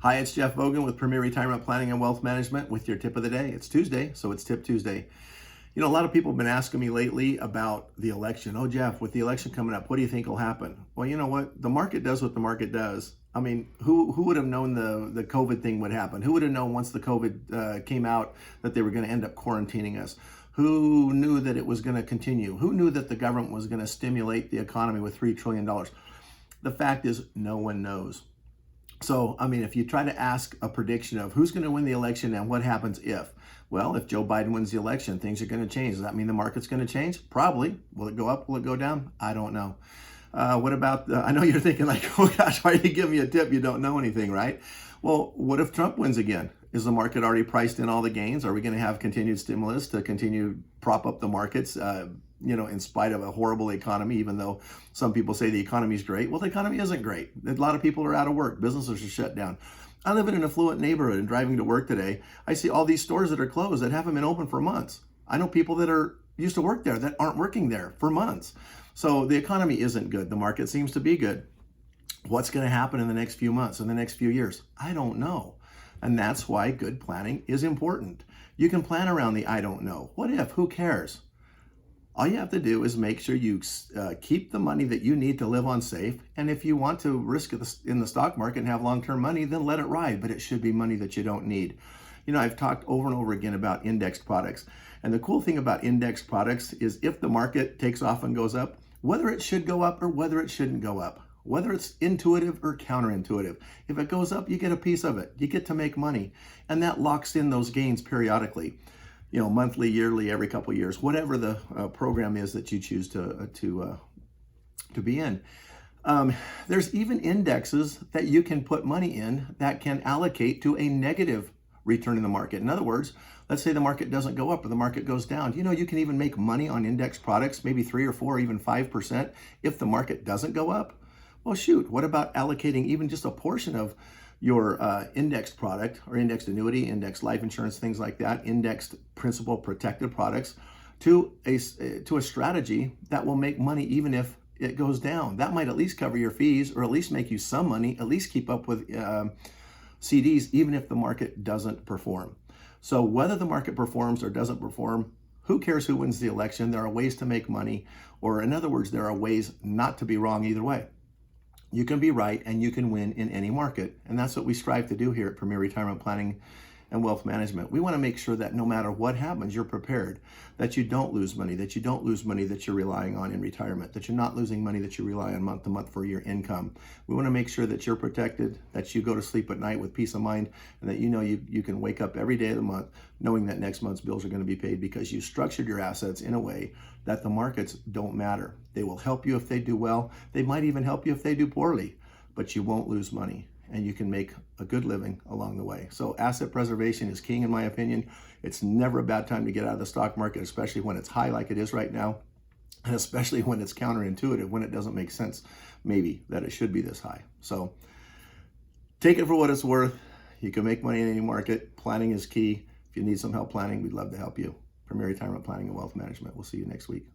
Hi, it's Jeff Vogan with Premier Retirement Planning and Wealth Management with your tip of the day. It's Tuesday, so it's Tip Tuesday. You know, a lot of people have been asking me lately about the election. Oh, Jeff, with the election coming up, what do you think will happen? Well, you know what? The market does what the market does. I mean, who would have known the COVID thing would happen? Who would have known once the COVID came out that they were going to end up quarantining us? Who knew that it was going to continue? Who knew that the government was going to stimulate the economy with $3 trillion? The fact is, no one knows. So, I mean, if you try to ask a prediction of who's going to win the election and what happens if, well, if Joe Biden wins the election, things are going to change. Does that mean the market's going to change? Probably. Will it go up? Will it go down? I don't know. What about, I know you're thinking like, oh gosh, why are you giving me a tip? You don't know anything, right? Well, what if Trump wins again? Is the market already priced in all the gains? Are we going to have continued stimulus to continue prop up the markets, in spite of a horrible economy, even though some people say the economy is great? Well, the economy isn't great. A lot of people are out of work. Businesses are shut down. I live in an affluent neighborhood, and driving to work today, I see all these stores that are closed that haven't been open for months. I know people that are used to work there that aren't working there for months. So the economy isn't good. The market seems to be good. What's going to happen in the next few months, in the next few years? I don't know. And that's why good planning is important. You can plan around the I don't know. What if? Who cares? All you have to do is make sure you keep the money that you need to live on safe. And if you want to risk it in the stock market and have long-term money, then let it ride. But it should be money that you don't need. You know, I've talked over and over again about indexed products. And the cool thing about indexed products is if the market takes off and goes up, whether it should go up or whether it shouldn't go up, whether it's intuitive or counterintuitive, if it goes up, you get a piece of it. You get to make money. And that locks in those gains periodically. You know, monthly, yearly, every couple of years, whatever the program is that you choose to be in. There's even indexes that you can put money in that can allocate to a negative return in the market. In other words, let's say the market doesn't go up or the market goes down. You know, you can even make money on index products, maybe 3 or 4, even 5% if the market doesn't go up. Well, shoot, what about allocating even just a portion of your indexed product or indexed annuity, indexed life insurance, things like that, indexed principal protected products to a strategy that will make money even if it goes down? That might at least cover your fees or at least make you some money, at least keep up with CDs, even if the market doesn't perform. So whether the market performs or doesn't perform, who cares who wins the election? There are ways to make money, or in other words, there are ways not to be wrong either way. You can be right and you can win in any market. And that's what we strive to do here at Premier Retirement Planning and Wealth Management. We want to make sure that no matter what happens, you're prepared, that you don't lose money, that you don't lose money that you're relying on in retirement, that you're not losing money that you rely on month to month for your income. We want to make sure that you're protected, that you go to sleep at night with peace of mind, and that you know you can wake up every day of the month knowing that next month's bills are going to be paid because you structured your assets in a way that the markets don't matter. They will help you if they do well. They might even help you if they do poorly, but you won't lose money. And you can make a good living along the way. So asset preservation is king in my opinion. It's never a bad time to get out of the stock market, especially when it's high like it is right now, and especially when it's counterintuitive, when it doesn't make sense maybe that it should be this high. So take it for what it's worth. You can make money in any market. Planning is key. If you need some help planning, we'd love to help you. Premier Retirement Planning and Wealth Management. We'll see you next week.